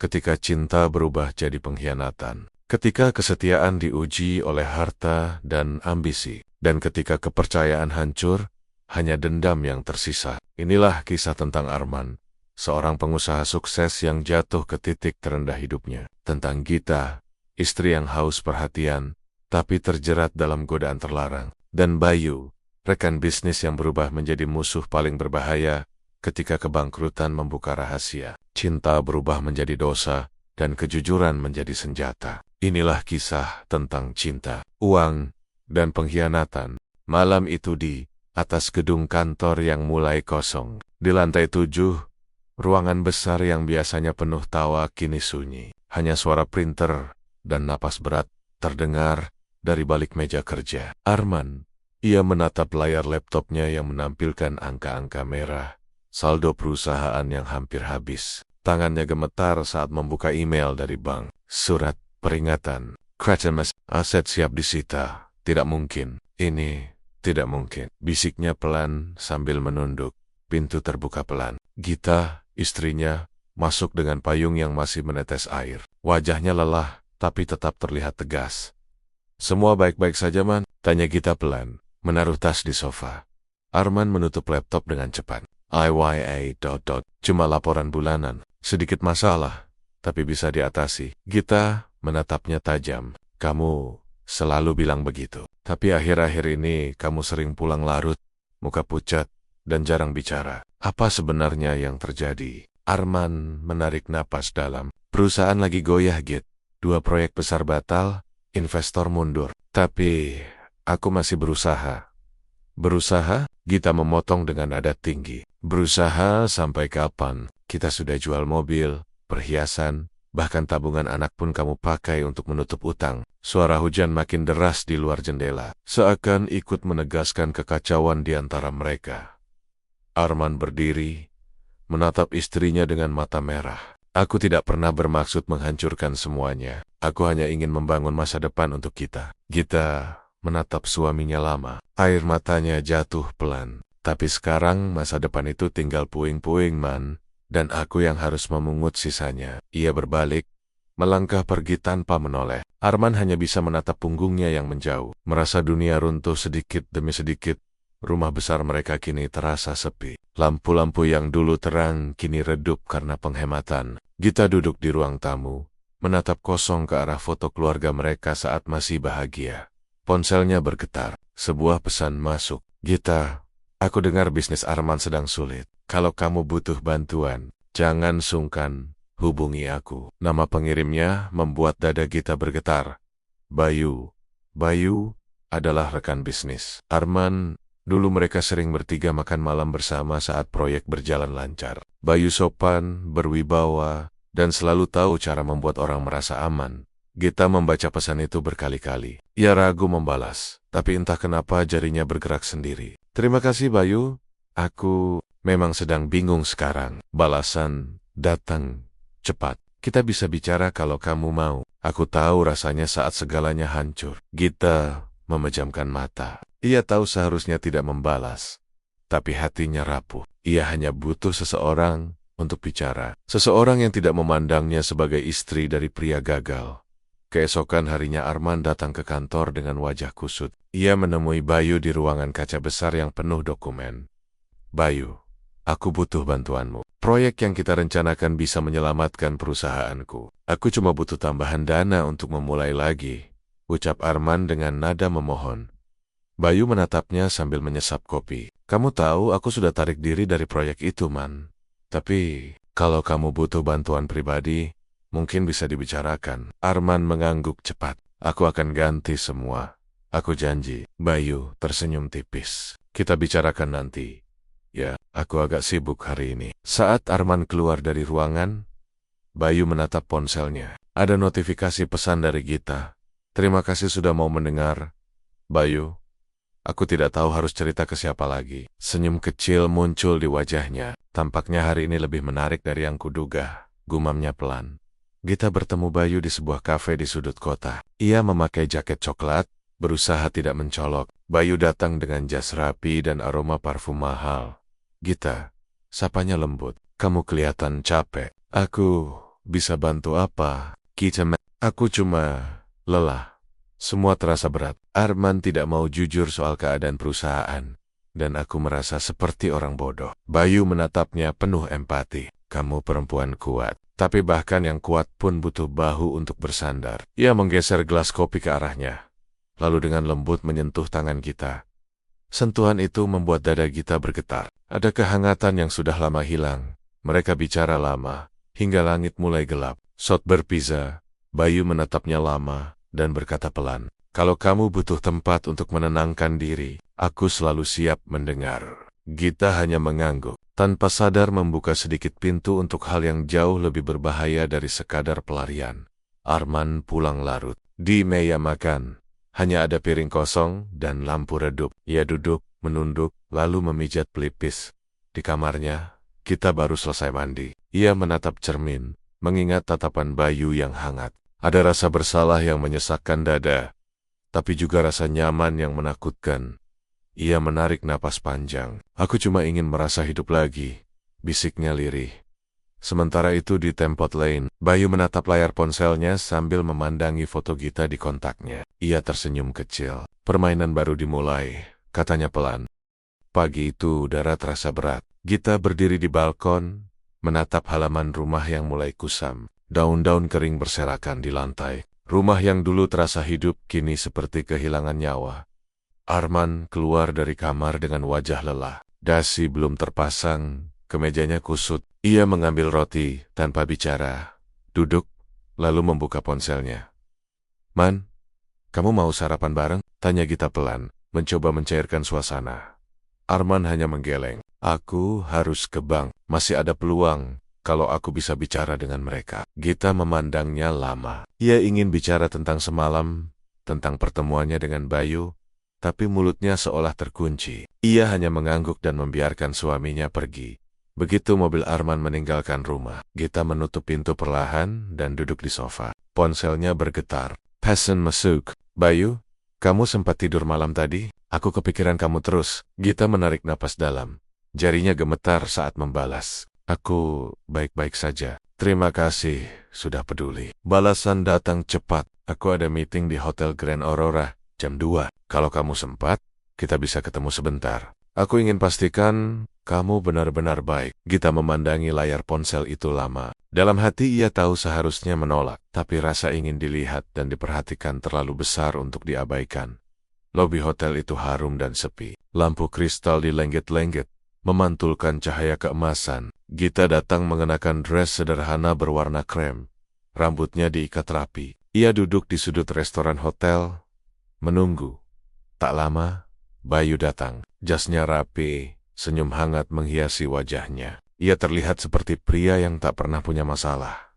ketika cinta berubah jadi pengkhianatan, ketika kesetiaan diuji oleh harta dan ambisi, dan ketika kepercayaan hancur, hanya dendam yang tersisa. Inilah kisah tentang Arman, seorang pengusaha sukses yang jatuh ke titik terendah hidupnya. Tentang Gita, istri yang haus perhatian, tapi terjerat dalam godaan terlarang. Dan Bayu, rekan bisnis yang berubah menjadi musuh paling berbahaya ketika kebangkrutan membuka rahasia. Cinta berubah menjadi dosa, dan kejujuran menjadi senjata. Inilah kisah tentang cinta, uang, dan pengkhianatan. Malam itu di atas gedung kantor yang mulai kosong. Di lantai 7, ruangan besar yang biasanya penuh tawa kini sunyi. Hanya suara printer dan napas berat terdengar dari balik meja kerja. Arman, ia menatap layar laptopnya yang menampilkan angka-angka merah, saldo perusahaan yang hampir habis. Tangannya gemetar saat membuka email dari bank. Surat peringatan. Kratemas, aset siap disita. Tidak mungkin. Ini tidak mungkin. Bisiknya pelan sambil menunduk. Pintu terbuka pelan. Gita, istrinya, masuk dengan payung yang masih menetes air. Wajahnya lelah, tapi tetap terlihat tegas. Semua baik-baik saja, Man? Tanya Gita pelan, menaruh tas di sofa. Arman menutup laptop dengan cepat. IYA... Cuma laporan bulanan. Sedikit masalah, tapi bisa diatasi. Gita menatapnya tajam. Kamu selalu bilang begitu. Tapi akhir-akhir ini kamu sering pulang larut, muka pucat, dan jarang bicara. Apa sebenarnya yang terjadi? Arman menarik napas dalam. Perusahaan lagi goyah, Git. 2 proyek besar batal, investor mundur. Tapi aku masih berusaha. Berusaha? Gita memotong dengan nada tinggi. Berusaha sampai kapan? Kita sudah jual mobil, perhiasan, bahkan tabungan anak pun kamu pakai untuk menutup utang. Suara hujan makin deras di luar jendela, seakan ikut menegaskan kekacauan di antara mereka. Arman berdiri, menatap istrinya dengan mata merah. Aku tidak pernah bermaksud menghancurkan semuanya. Aku hanya ingin membangun masa depan untuk kita. Gita menatap suaminya lama. Air matanya jatuh pelan. Tapi sekarang masa depan itu tinggal puing-puing, Man. Dan aku yang harus memungut sisanya. Ia berbalik, melangkah pergi tanpa menoleh. Arman hanya bisa menatap punggungnya yang menjauh. Merasa dunia runtuh sedikit demi sedikit. Rumah besar mereka kini terasa sepi. Lampu-lampu yang dulu terang kini redup karena penghematan. Gita duduk di ruang tamu, menatap kosong ke arah foto keluarga mereka saat masih bahagia. Ponselnya bergetar. Sebuah pesan masuk. Gita, aku dengar bisnis Arman sedang sulit. Kalau kamu butuh bantuan, jangan sungkan, hubungi aku. Nama pengirimnya membuat dada Gita bergetar. Bayu. Bayu adalah rekan bisnis Arman. Dulu mereka sering bertiga makan malam bersama saat proyek berjalan lancar. Bayu sopan, berwibawa, dan selalu tahu cara membuat orang merasa aman. Gita membaca pesan itu berkali-kali. Ia ragu membalas, tapi entah kenapa jarinya bergerak sendiri. Terima kasih Bayu, aku memang sedang bingung sekarang. Balasan datang cepat. Kita bisa bicara kalau kamu mau. Aku tahu rasanya saat segalanya hancur. Gita memejamkan mata. Ia tahu seharusnya tidak membalas, tapi hatinya rapuh. Ia hanya butuh seseorang untuk bicara. Seseorang yang tidak memandangnya sebagai istri dari pria gagal. Keesokan harinya Arman datang ke kantor dengan wajah kusut. Ia menemui Bayu di ruangan kaca besar yang penuh dokumen. Bayu, aku butuh bantuanmu. Proyek yang kita rencanakan bisa menyelamatkan perusahaanku. Aku cuma butuh tambahan dana untuk memulai lagi, ucap Arman dengan nada memohon. Bayu menatapnya sambil menyesap kopi. Kamu tahu aku sudah tarik diri dari proyek itu, Man. Tapi kalau kamu butuh bantuan pribadi, mungkin bisa dibicarakan. Arman mengangguk cepat. Aku akan ganti semua. Aku janji. Bayu tersenyum tipis. Kita bicarakan nanti. Ya, aku agak sibuk hari ini. Saat Arman keluar dari ruangan, Bayu menatap ponselnya. Ada notifikasi pesan dari Gita. Terima kasih sudah mau mendengar. Bayu, aku tidak tahu harus cerita ke siapa lagi. Senyum kecil muncul di wajahnya. Tampaknya hari ini lebih menarik dari yang kuduga. Gumamnya pelan. Gita bertemu Bayu di sebuah kafe di sudut kota. Ia memakai jaket coklat, berusaha tidak mencolok. Bayu datang dengan jas rapi dan aroma parfum mahal. Gita, sapanya lembut. Kamu kelihatan capek. Aku bisa bantu apa? Aku cuma lelah. Semua terasa berat. Arman tidak mau jujur soal keadaan perusahaan. Dan aku merasa seperti orang bodoh. Bayu menatapnya penuh empati. Kamu perempuan kuat. Tapi bahkan yang kuat pun butuh bahu untuk bersandar. Ia menggeser gelas kopi ke arahnya. Lalu dengan lembut menyentuh tangan kita. Sentuhan itu membuat dada kita bergetar. Ada kehangatan yang sudah lama hilang. Mereka bicara lama, hingga langit mulai gelap. Shot berpizza. Bayu menatapnya lama dan berkata pelan, "Kalau kamu butuh tempat untuk menenangkan diri, aku selalu siap mendengar." Gita hanya mengangguk, tanpa sadar membuka sedikit pintu untuk hal yang jauh lebih berbahaya dari sekadar pelarian. Arman pulang larut. Di meja makan, hanya ada piring kosong dan lampu redup. Ia duduk, menunduk, lalu memijat pelipis. Di kamarnya, kita baru selesai mandi. Ia menatap cermin, mengingat tatapan Bayu yang hangat. Ada rasa bersalah yang menyesakkan dada, tapi juga rasa nyaman yang menakutkan. Ia menarik napas panjang. "Aku cuma ingin merasa hidup lagi," bisiknya lirih. Sementara itu di tempat lain, Bayu menatap layar ponselnya sambil memandangi foto Gita di kontaknya. Ia tersenyum kecil. "Permainan baru dimulai," katanya pelan. Pagi itu udara terasa berat. Gita berdiri di balkon, menatap halaman rumah yang mulai kusam. Daun-daun kering berserakan di lantai. Rumah yang dulu terasa hidup kini seperti kehilangan nyawa. Arman keluar dari kamar dengan wajah lelah. Dasi belum terpasang, kemejanya kusut. Ia mengambil roti tanpa bicara, duduk, lalu membuka ponselnya. "Man, kamu mau sarapan bareng?" tanya Gita pelan, mencoba mencairkan suasana. Arman hanya menggeleng. "Aku harus ke bank, masih ada peluang. Kalau aku bisa bicara dengan mereka." Gita memandangnya lama. Ia ingin bicara tentang semalam, tentang pertemuannya dengan Bayu, tapi mulutnya seolah terkunci. Ia hanya mengangguk dan membiarkan suaminya pergi. Begitu mobil Arman meninggalkan rumah, Gita menutup pintu perlahan dan duduk di sofa. Ponselnya bergetar. "Pesan masuk." "Bayu, kamu sempat tidur malam tadi? Aku kepikiran kamu terus." Gita menarik napas dalam. Jarinya gemetar saat membalas. "Aku baik-baik saja. Terima kasih sudah peduli." Balasan datang cepat. "Aku ada meeting di Hotel Grand Aurora jam 2. Kalau kamu sempat, kita bisa ketemu sebentar. Aku ingin pastikan kamu benar-benar baik." Gita memandangi layar ponsel itu lama. Dalam hati ia tahu seharusnya menolak, tapi rasa ingin dilihat dan diperhatikan terlalu besar untuk diabaikan. Lobi hotel itu harum dan sepi. Lampu kristal dilengket-lengket, memantulkan cahaya keemasan. Gita datang mengenakan dress sederhana berwarna krem. Rambutnya diikat rapi. Ia duduk di sudut restoran hotel, menunggu. Tak lama, Bayu datang. Jasnya rapi, senyum hangat menghiasi wajahnya. Ia terlihat seperti pria yang tak pernah punya masalah.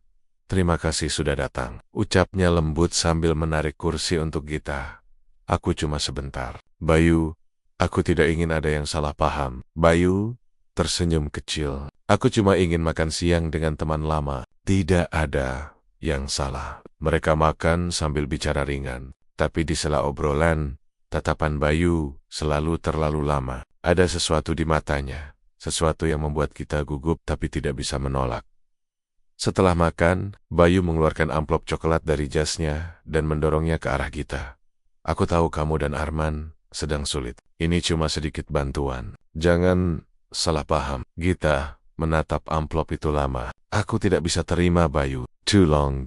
"Terima kasih sudah datang," ucapnya lembut sambil menarik kursi untuk Gita. "Aku cuma sebentar." "Bayu, aku tidak ingin ada yang salah paham." Bayu tersenyum kecil. "Aku cuma ingin makan siang dengan teman lama." Tidak ada yang salah. Mereka makan sambil bicara ringan. Tapi di sela obrolan, tatapan Bayu selalu terlalu lama. Ada sesuatu di matanya. Sesuatu yang membuat kita gugup tapi tidak bisa menolak. Setelah makan, Bayu mengeluarkan amplop coklat dari jasnya dan mendorongnya ke arah Gita. "Aku tahu kamu dan Arman sedang sulit. Ini cuma sedikit bantuan. Jangan salah paham." Gita menatap amplop itu lama. "Aku tidak bisa terima, Bayu. Too long, ...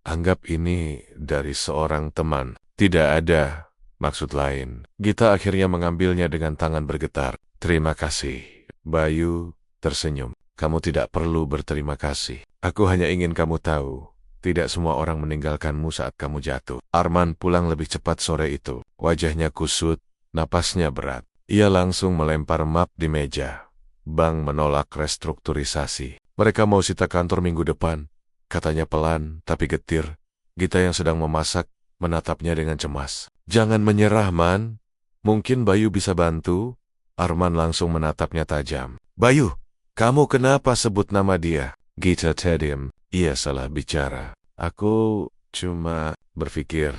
Anggap ini dari seorang teman. Tidak ada maksud lain." Gita akhirnya mengambilnya dengan tangan bergetar. "Terima kasih." Bayu tersenyum. "Kamu tidak perlu berterima kasih. Aku hanya ingin kamu tahu, tidak semua orang meninggalkanmu saat kamu jatuh." Arman pulang lebih cepat sore itu. Wajahnya kusut, napasnya berat. Ia langsung melempar map di meja. "Bank menolak restrukturisasi. Mereka mau sita kantor minggu depan," katanya pelan tapi getir. Gita yang sedang memasak menatapnya dengan cemas. "Jangan menyerah, Man. Mungkin Bayu bisa bantu." Arman langsung menatapnya tajam. "Bayu, kamu kenapa sebut nama dia?" Gita terdiam. Ia salah bicara. "Aku cuma berpikir,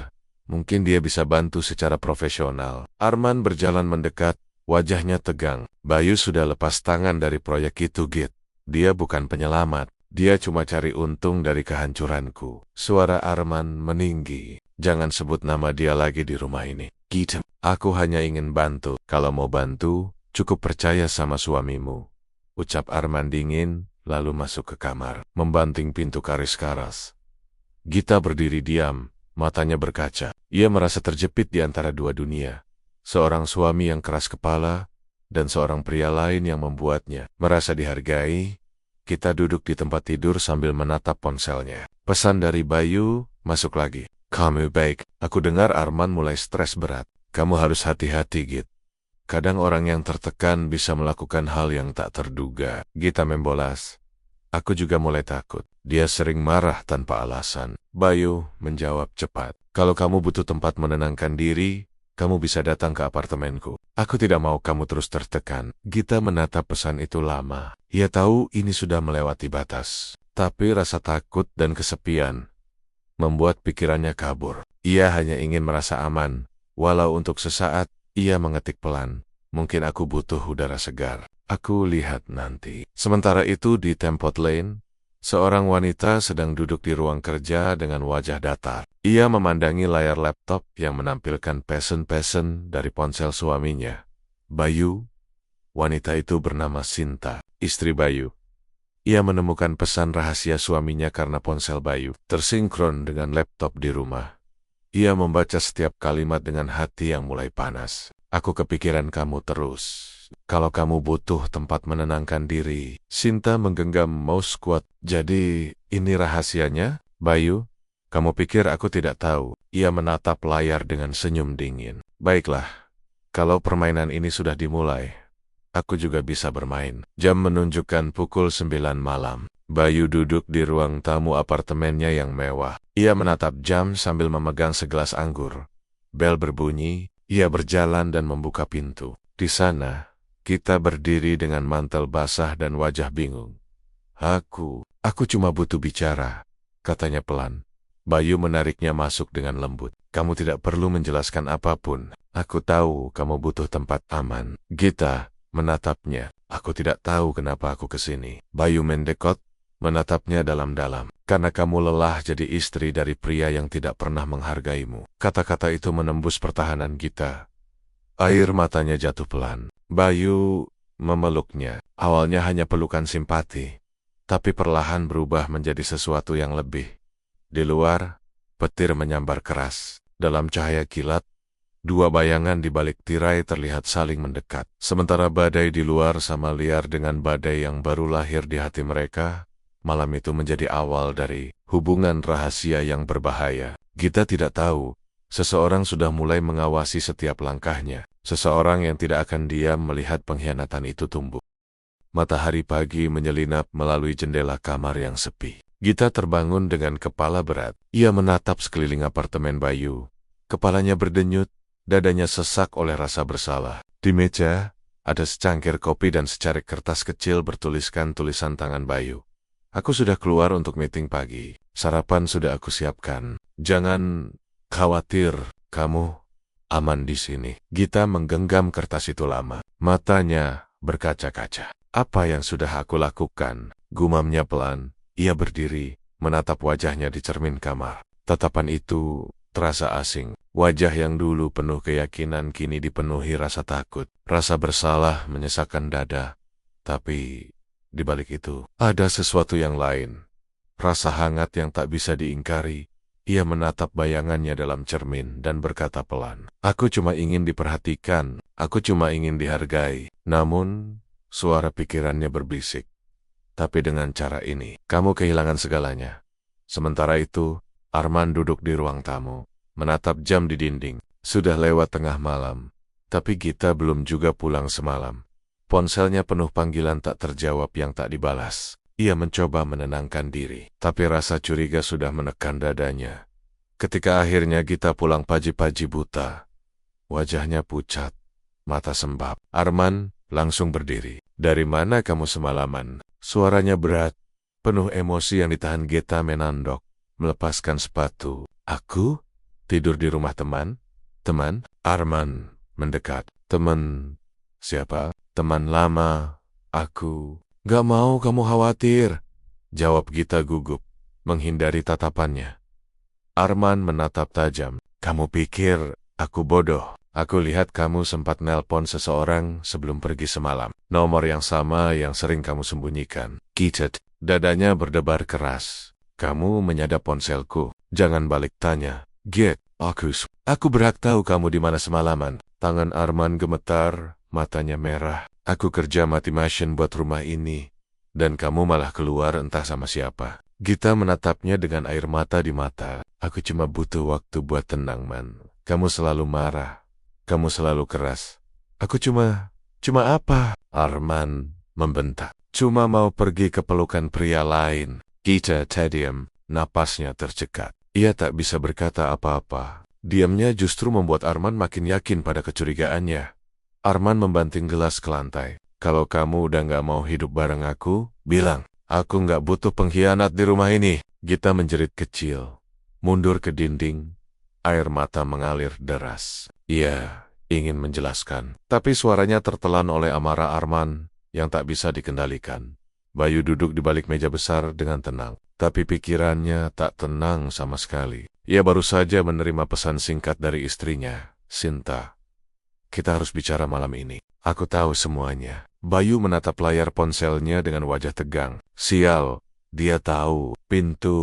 mungkin dia bisa bantu secara profesional." Arman berjalan mendekat, wajahnya tegang. "Bayu sudah lepas tangan dari proyek itu, Git. Dia bukan penyelamat." Dia cuma cari untung dari kehancuranku. Suara Arman meninggi. Jangan sebut nama dia lagi di rumah ini. Gita, aku hanya ingin bantu. Kalau mau bantu, cukup percaya sama suamimu. Ucap Arman dingin, lalu masuk ke kamar, membanting pintu karis-karas. Gita berdiri diam, matanya berkaca. Ia merasa terjepit di antara dua dunia. Seorang suami yang keras kepala, dan seorang pria lain yang membuatnya merasa dihargai. Kita duduk di tempat tidur sambil menatap ponselnya. Pesan dari Bayu, masuk lagi. Kamu baik, aku dengar Arman mulai stres berat. Kamu harus hati-hati, Git. Kadang orang yang tertekan bisa melakukan hal yang tak terduga. Gita membolas. Aku juga mulai takut. Dia sering marah tanpa alasan. Bayu menjawab cepat. Kalau kamu butuh tempat menenangkan diri, kamu bisa datang ke apartemenku. Aku tidak mau kamu terus tertekan. Gita menatap pesan itu lama. Ia tahu ini sudah melewati batas. Tapi rasa takut dan kesepian membuat pikirannya kabur. Ia hanya ingin merasa aman. Walau untuk sesaat, ia mengetik pelan. Mungkin aku butuh udara segar. Aku lihat nanti. Sementara itu di Tempot Lane, seorang wanita sedang duduk di ruang kerja dengan wajah datar. Ia memandangi layar laptop yang menampilkan pesan-pesan dari ponsel suaminya. Bayu, wanita itu bernama Sinta, istri Bayu. Ia menemukan pesan rahasia suaminya karena ponsel Bayu tersinkron dengan laptop di rumah. Ia membaca setiap kalimat dengan hati yang mulai panas. Aku kepikiran kamu terus. Kalau kamu butuh tempat menenangkan diri. Sinta menggenggam mouse kuat. Jadi, ini rahasianya? Bayu, kamu pikir aku tidak tahu? Ia menatap layar dengan senyum dingin. Baiklah, kalau permainan ini sudah dimulai, aku juga bisa bermain. Jam menunjukkan pukul 9 malam. Bayu duduk di ruang tamu apartemennya yang mewah. Ia menatap jam sambil memegang segelas anggur. Bel berbunyi, ia berjalan dan membuka pintu. Di sana, kita berdiri dengan mantel basah dan wajah bingung. Aku cuma butuh bicara, katanya pelan. Bayu menariknya masuk dengan lembut. Kamu tidak perlu menjelaskan apapun. Aku tahu kamu butuh tempat aman. Gita menatapnya. Aku tidak tahu kenapa aku kesini. Bayu mendekot, menatapnya dalam-dalam. Karena kamu lelah jadi istri dari pria yang tidak pernah menghargaimu. Kata-kata itu menembus pertahanan Gita. Air matanya jatuh pelan. Bayu memeluknya. Awalnya hanya pelukan simpati, tapi perlahan berubah menjadi sesuatu yang lebih. Di luar, petir menyambar keras. Dalam cahaya kilat, dua bayangan di balik tirai terlihat saling mendekat. Sementara badai di luar sama liar dengan badai yang baru lahir di hati mereka, malam itu menjadi awal dari hubungan rahasia yang berbahaya. Gita tidak tahu, seseorang sudah mulai mengawasi setiap langkahnya. Seseorang yang tidak akan diam melihat pengkhianatan itu tumbuh. Matahari pagi menyelinap melalui jendela kamar yang sepi. Gita terbangun dengan kepala berat. Ia menatap sekeliling apartemen Bayu. Kepalanya berdenyut, dadanya sesak oleh rasa bersalah. Di meja, ada secangkir kopi dan secarik kertas kecil bertuliskan tulisan tangan Bayu. Aku sudah keluar untuk meeting pagi. Sarapan sudah aku siapkan. Jangan khawatir, kamu aman di sini. Gita menggenggam kertas itu lama. Matanya berkaca-kaca. Apa yang sudah aku lakukan? Gumamnya pelan. Ia berdiri, menatap wajahnya di cermin kamar. Tatapan itu terasa asing. Wajah yang dulu penuh keyakinan kini dipenuhi rasa takut. Rasa bersalah menyesakkan dada. Tapi di balik itu, ada sesuatu yang lain. Rasa hangat yang tak bisa diingkari. Ia menatap bayangannya dalam cermin dan berkata pelan. Aku cuma ingin diperhatikan. Aku cuma ingin dihargai. Namun, suara pikirannya berbisik. Tapi dengan cara ini, kamu kehilangan segalanya. Sementara itu, Arman duduk di ruang tamu, menatap jam di dinding. Sudah lewat tengah malam, tapi Gita belum juga pulang semalam. Ponselnya penuh panggilan tak terjawab yang tak dibalas. Ia mencoba menenangkan diri, tapi rasa curiga sudah menekan dadanya. Ketika akhirnya Gita pulang pagi-pagi buta, wajahnya pucat, mata sembab. Arman langsung berdiri. Dari mana kamu semalaman? Suaranya berat, penuh emosi yang ditahan. Gita menandok, melepaskan sepatu. Aku tidur di rumah teman? Teman? Arman mendekat. Teman? Siapa? Teman lama. Aku gak mau kamu khawatir. Jawab Gita gugup, menghindari tatapannya. Arman menatap tajam. Kamu pikir aku bodoh? Aku lihat kamu sempat nelpon seseorang sebelum pergi semalam. Nomor yang sama yang sering kamu sembunyikan. Gita, dadanya berdebar keras. Kamu menyadap ponselku. Jangan balik tanya. Git, aku berhak tahu kamu di mana semalaman. Tangan Arman gemetar, matanya merah. Aku kerja mati-matian buat rumah ini. Dan kamu malah keluar entah sama siapa. Gita menatapnya dengan air mata di mata. Aku cuma butuh waktu buat tenang, man. Kamu selalu marah. Kamu selalu keras. Aku cuma apa? Arman membentak. Cuma mau pergi ke pelukan pria lain. Gita terdiam, napasnya tercekat. Ia tak bisa berkata apa-apa. Diamnya justru membuat Arman makin yakin pada kecurigaannya. Arman membanting gelas ke lantai. Kalau kamu udah gak mau hidup bareng aku, bilang. Aku gak butuh pengkhianat di rumah ini. Gita menjerit kecil. Mundur ke dinding. Air mata mengalir deras. Ia ingin menjelaskan. Tapi suaranya tertelan oleh amarah Arman yang tak bisa dikendalikan. Bayu duduk di balik meja besar dengan tenang. Tapi pikirannya tak tenang sama sekali. Ia baru saja menerima pesan singkat dari istrinya, Sinta. Kita harus bicara malam ini. Aku tahu semuanya. Bayu menatap layar ponselnya dengan wajah tegang. Sial, dia tahu. Pintu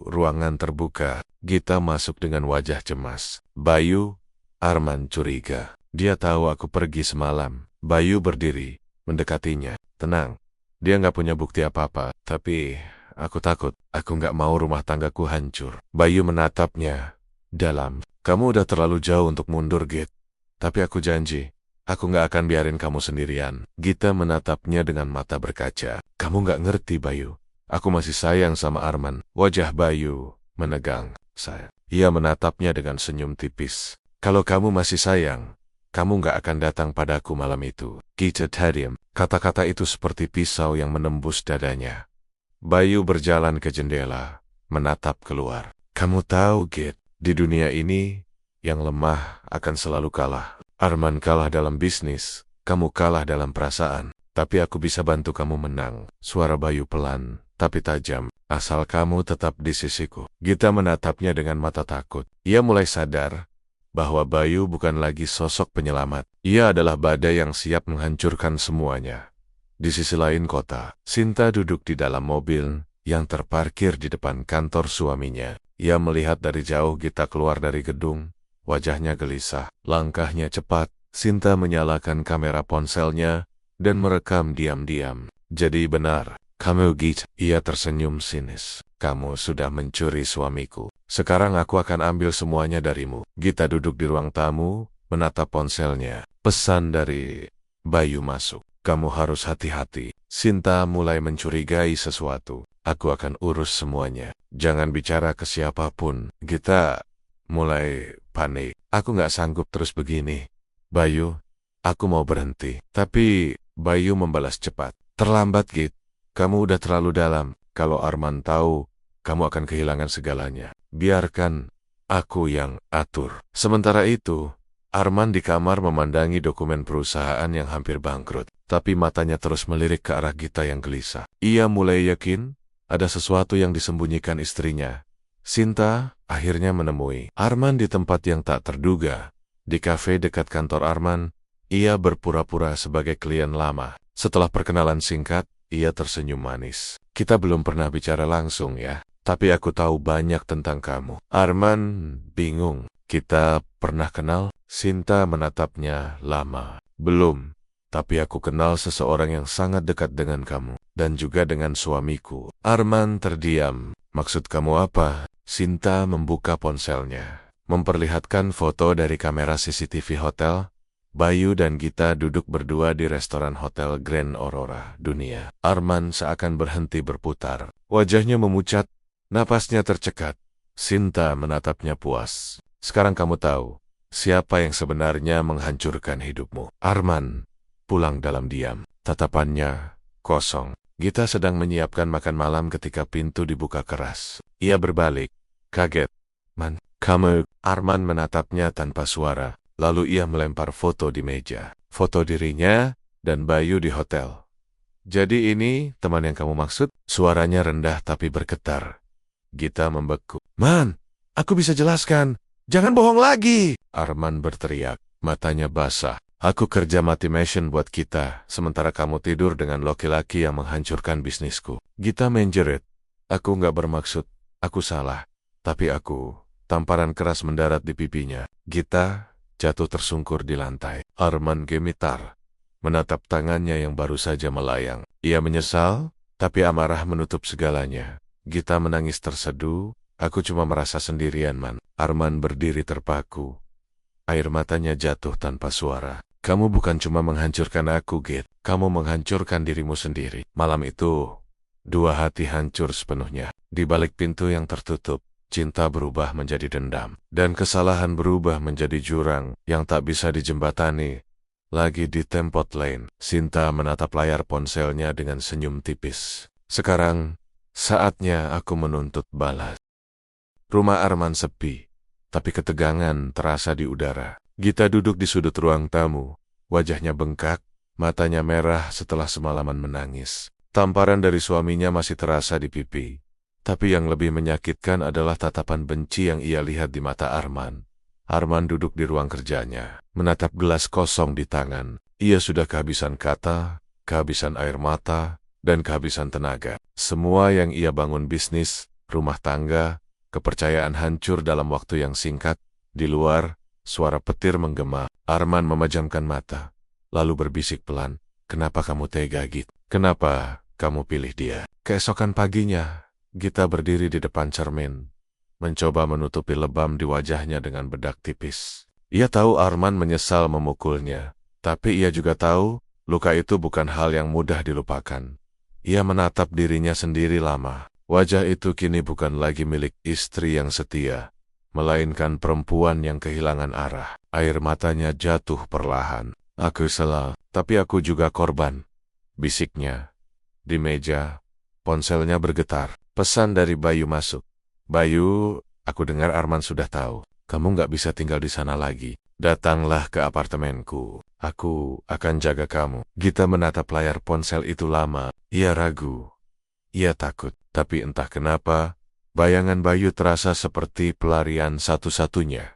ruangan terbuka. Gita masuk dengan wajah cemas. Bayu, Arman curiga. Dia tahu aku pergi semalam. Bayu berdiri, mendekatinya. Tenang, dia nggak punya bukti apa-apa. Tapi aku takut. Aku nggak mau rumah tanggaku hancur. Bayu menatapnya dalam. Kamu udah terlalu jauh untuk mundur, Git. Tapi aku janji. Aku gak akan biarin kamu sendirian. Gita menatapnya dengan mata berkaca. Kamu gak ngerti, Bayu. Aku masih sayang sama Arman. Wajah Bayu menegang. Sayang. Ia menatapnya dengan senyum tipis. Kalau kamu masih sayang, kamu gak akan datang padaku malam itu. Gita terdiam. Kata-kata itu seperti pisau yang menembus dadanya. Bayu berjalan ke jendela, menatap keluar. Kamu tahu, Git, di dunia ini, yang lemah akan selalu kalah. Arman kalah dalam bisnis, kamu kalah dalam perasaan. Tapi aku bisa bantu kamu menang. Suara Bayu pelan, tapi tajam. Asal kamu tetap di sisiku. Gita menatapnya dengan mata takut. Ia mulai sadar bahwa Bayu bukan lagi sosok penyelamat. Ia adalah badai yang siap menghancurkan semuanya. Di sisi lain kota, Sinta duduk di dalam mobil yang terparkir di depan kantor suaminya. Ia melihat dari jauh Gita keluar dari gedung. Wajahnya gelisah, langkahnya cepat. Sinta menyalakan kamera ponselnya dan merekam diam-diam. Jadi benar, kamu Gita. Ia tersenyum sinis. Kamu sudah mencuri suamiku. Sekarang aku akan ambil semuanya darimu. Gita duduk di ruang tamu, menatap ponselnya. Pesan dari Bayu masuk. Kamu harus hati-hati. Sinta mulai mencurigai sesuatu. Aku akan urus semuanya. Jangan bicara ke siapapun. Gita mulai panik. Aku gak sanggup terus begini. Bayu, aku mau berhenti. Tapi Bayu membalas cepat. Terlambat, Git. Kamu udah terlalu dalam. Kalau Arman tahu, kamu akan kehilangan segalanya. Biarkan aku yang atur. Sementara itu, Arman di kamar memandangi dokumen perusahaan yang hampir bangkrut. Tapi matanya terus melirik ke arah Gita yang gelisah. Ia mulai yakin ada sesuatu yang disembunyikan istrinya. Sinta akhirnya menemui Arman di tempat yang tak terduga. Di kafe dekat kantor Arman, ia berpura-pura sebagai klien lama. Setelah perkenalan singkat, ia tersenyum manis. Kita belum pernah bicara langsung ya, tapi aku tahu banyak tentang kamu. Arman bingung. Kita pernah kenal? Sinta menatapnya lama. Belum, tapi aku kenal seseorang yang sangat dekat dengan kamu, dan juga dengan suamiku. Arman terdiam. Maksud kamu apa? Sinta membuka ponselnya, memperlihatkan foto dari kamera CCTV hotel. Bayu dan Gita duduk berdua di restoran hotel Grand Aurora Dunia. Arman seakan berhenti berputar. Wajahnya memucat, napasnya tercekat. Sinta menatapnya puas. Sekarang kamu tahu siapa yang sebenarnya menghancurkan hidupmu. Arman pulang dalam diam. Tatapannya kosong. Gita sedang menyiapkan makan malam ketika pintu dibuka keras. Ia berbalik, kaget. Man, kamu? Arman menatapnya tanpa suara. Lalu ia melempar foto di meja. Foto dirinya dan Bayu di hotel. Jadi ini teman yang kamu maksud? Suaranya rendah tapi bergetar. Gita membeku. Man, aku bisa jelaskan. Jangan bohong lagi! Arman berteriak, matanya basah. Aku kerja mati mission buat kita, sementara kamu tidur dengan laki-laki yang menghancurkan bisnisku. Gita menjerit. Aku nggak bermaksud, aku salah. Tapi aku, tamparan keras mendarat di pipinya. Gita jatuh tersungkur di lantai. Arman gemitar, menatap tangannya yang baru saja melayang. Ia menyesal, tapi amarah menutup segalanya. Gita menangis terseduh. Aku cuma merasa sendirian, Man. Arman berdiri terpaku. Air matanya jatuh tanpa suara. Kamu bukan cuma menghancurkan aku, Git. Kamu menghancurkan dirimu sendiri. Malam itu, dua hati hancur sepenuhnya. Di balik pintu yang tertutup, cinta berubah menjadi dendam. Dan kesalahan berubah menjadi jurang yang tak bisa dijembatani. Lagi di Tempot Lane, Sinta menatap layar ponselnya dengan senyum tipis. Sekarang, saatnya aku menuntut balas. Rumah Arman sepi, tapi ketegangan terasa di udara. Gita duduk di sudut ruang tamu, wajahnya bengkak, matanya merah setelah semalaman menangis. Tamparan dari suaminya masih terasa di pipi, tapi yang lebih menyakitkan adalah tatapan benci yang ia lihat di mata Arman. Arman duduk di ruang kerjanya, menatap gelas kosong di tangan. Ia sudah kehabisan kata, kehabisan air mata, dan kehabisan tenaga. Semua yang ia bangun bisnis, rumah tangga, kepercayaan hancur dalam waktu yang singkat. Di luar, suara petir menggema. Arman memejamkan mata, lalu berbisik pelan, "Kenapa kamu tega, Git? Kenapa kamu pilih dia?" Keesokan paginya, Gita berdiri di depan cermin, mencoba menutupi lebam di wajahnya dengan bedak tipis. Ia tahu Arman menyesal memukulnya, tapi ia juga tahu luka itu bukan hal yang mudah dilupakan. Ia menatap dirinya sendiri lama. Wajah itu kini bukan lagi milik istri yang setia, melainkan perempuan yang kehilangan arah. Air matanya jatuh perlahan. "Aku salah, tapi aku juga korban," bisiknya. Di meja, ponselnya bergetar. Pesan dari Bayu masuk. "Bayu, aku dengar Arman sudah tahu. Kamu nggak bisa tinggal di sana lagi. Datanglah ke apartemenku. Aku akan jaga kamu." Gita menatap layar ponsel itu lama. Ia ragu. Ia takut. Tapi entah kenapa, bayangan Bayu terasa seperti pelarian satu-satunya.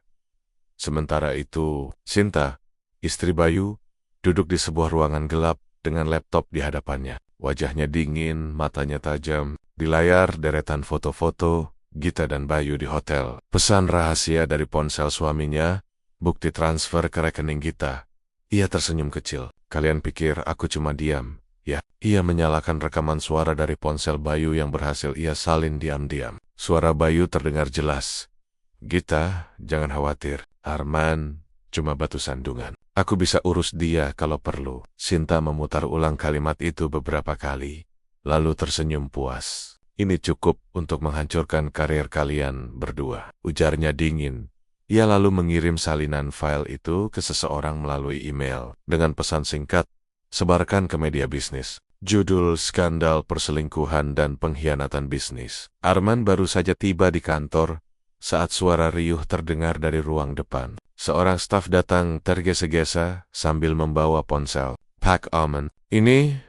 Sementara itu, Sinta, istri Bayu, duduk di sebuah ruangan gelap dengan laptop di hadapannya. Wajahnya dingin, matanya tajam. Di layar deretan foto-foto Gita dan Bayu di hotel. Pesan rahasia dari ponsel suaminya, bukti transfer ke rekening Gita. Ia tersenyum kecil. "Kalian pikir aku cuma diam? Ya." Ia menyalakan rekaman suara dari ponsel Bayu yang berhasil ia salin diam-diam. Suara Bayu terdengar jelas. "Gita, jangan khawatir. Arman cuma batu sandungan. Aku bisa urus dia kalau perlu." Sinta memutar ulang kalimat itu beberapa kali, lalu tersenyum puas. "Ini cukup untuk menghancurkan karir kalian berdua," ujarnya dingin. Ia lalu mengirim salinan file itu ke seseorang melalui email dengan pesan singkat, "Sebarkan ke media bisnis. Judul skandal perselingkuhan dan pengkhianatan bisnis." Arman baru saja tiba di kantor saat suara riuh terdengar dari ruang depan. Seorang staf datang tergesa-gesa sambil membawa ponsel. "Pak Arman, ini,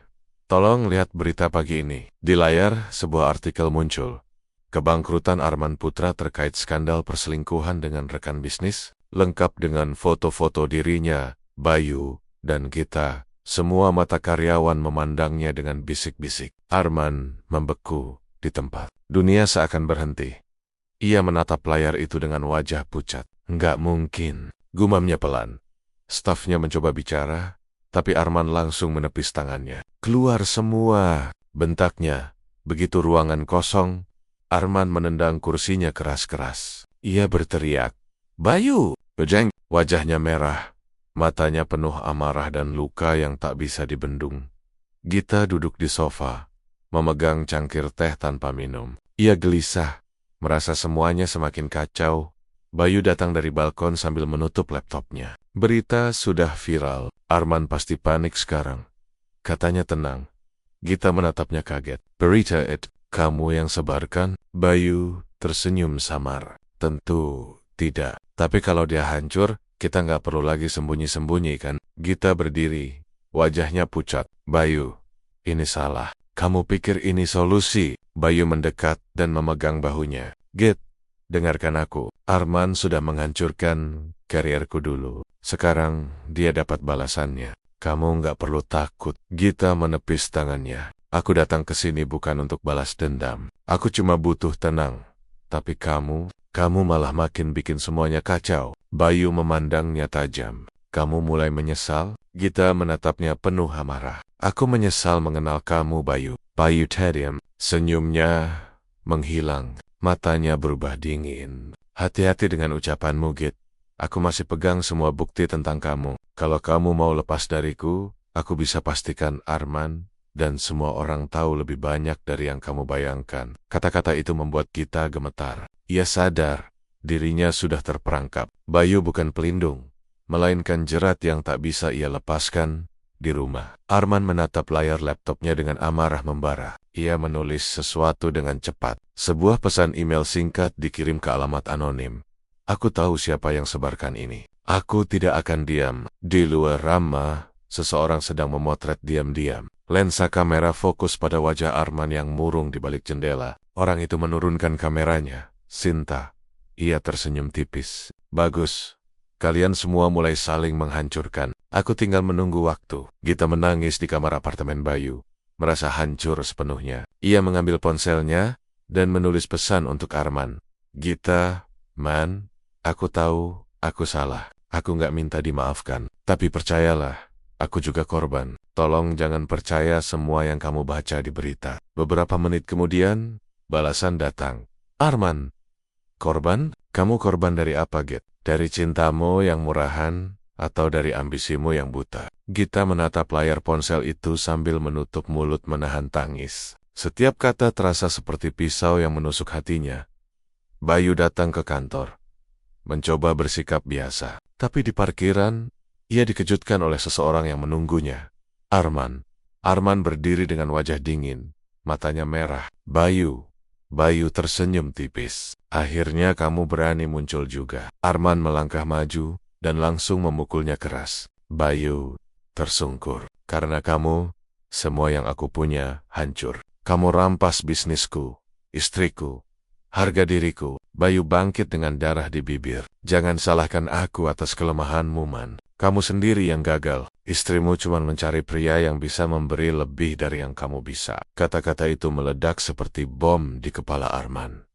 tolong lihat berita pagi ini." Di layar, sebuah artikel muncul. Kebangkrutan Arman Putra terkait skandal perselingkuhan dengan rekan bisnis, lengkap dengan foto-foto dirinya, Bayu, dan Gita. Semua mata karyawan memandangnya dengan bisik-bisik. Arman membeku di tempat. Dunia seakan berhenti. Ia menatap layar itu dengan wajah pucat. "Nggak mungkin," gumamnya pelan. Stafnya mencoba bicara, tapi Arman langsung menepis tangannya. "Keluar semua," bentaknya. Begitu ruangan kosong, Arman menendang kursinya keras-keras. Ia berteriak, "Bayu!" Bejeng. Wajahnya merah, matanya penuh amarah dan luka yang tak bisa dibendung. Gita duduk di sofa, memegang cangkir teh tanpa minum. Ia gelisah, merasa semuanya semakin kacau. Bayu datang dari balkon sambil menutup laptopnya. "Berita sudah viral. Arman pasti panik sekarang," katanya tenang. Gita menatapnya kaget. "Berita itu kamu yang sebarkan?" Bayu tersenyum samar. "Tentu tidak. Tapi kalau dia hancur, kita nggak perlu lagi sembunyi-sembunyi kan?" Gita berdiri, wajahnya pucat. "Bayu, Ini salah. Kamu pikir ini solusi? Bayu mendekat dan memegang bahunya. Git, dengarkan aku. Arman sudah menghancurkan karierku dulu. Sekarang dia dapat balasannya. Kamu nggak perlu takut. Gita menepis tangannya. Aku datang ke sini bukan untuk balas dendam. Aku cuma butuh tenang. Tapi kamu malah makin bikin semuanya kacau. Bayu memandangnya tajam. Kamu mulai menyesal? Gita menatapnya penuh amarah. Aku menyesal mengenal kamu, Bayu. Bayu terdiam. Senyumnya menghilang. Matanya berubah dingin. Hati-hati dengan ucapanmu, Git. Aku masih pegang semua bukti tentang kamu. Kalau kamu mau lepas dariku, aku bisa pastikan Arman dan semua orang tahu lebih banyak dari yang kamu bayangkan. Kata-kata itu membuat Gita gemetar. Ia sadar dirinya sudah terperangkap. Bayu bukan pelindung, melainkan jerat yang tak bisa ia lepaskan di rumah. Arman menatap layar laptopnya dengan amarah membara. Ia menulis sesuatu dengan cepat. Sebuah pesan email singkat dikirim ke alamat anonim. Aku tahu siapa yang sebarkan ini. Aku tidak akan diam. Di luar Rama, seseorang sedang memotret diam-diam. Lensa kamera fokus pada wajah Arman yang murung di balik jendela. Orang itu menurunkan kameranya. Sinta. Ia tersenyum tipis. Bagus. Kalian semua mulai saling menghancurkan. Aku tinggal menunggu waktu. Gita menangis di kamar apartemen Bayu. Merasa hancur sepenuhnya. Ia mengambil ponselnya dan menulis pesan untuk Arman. Gita, Man, aku tahu aku salah. Aku nggak minta dimaafkan. Tapi percayalah, aku juga korban. Tolong jangan percaya semua yang kamu baca di berita. Beberapa menit kemudian, balasan datang. Arman, korban? Kamu korban dari apa, Git? Dari cintamu yang murahan atau dari ambisimu yang buta? Gita menatap layar ponsel itu sambil menutup mulut menahan tangis. Setiap kata terasa seperti pisau yang menusuk hatinya. Bayu datang ke kantor, mencoba bersikap biasa. Tapi di parkiran, ia dikejutkan oleh seseorang yang menunggunya. Arman. Arman berdiri dengan wajah dingin, matanya merah. Bayu tersenyum tipis. Akhirnya kamu berani muncul juga. Arman melangkah maju dan langsung memukulnya keras. Bayu tersungkur. Karena kamu, semua yang aku punya hancur. Kamu rampas bisnisku, istriku, harga diriku. Bayu bangkit dengan darah di bibir. Jangan salahkan aku atas kelemahanmu, Man. Kamu sendiri yang gagal. Istrimu cuma mencari pria yang bisa memberi lebih dari yang kamu bisa. Kata-kata itu meledak seperti bom di kepala Arman.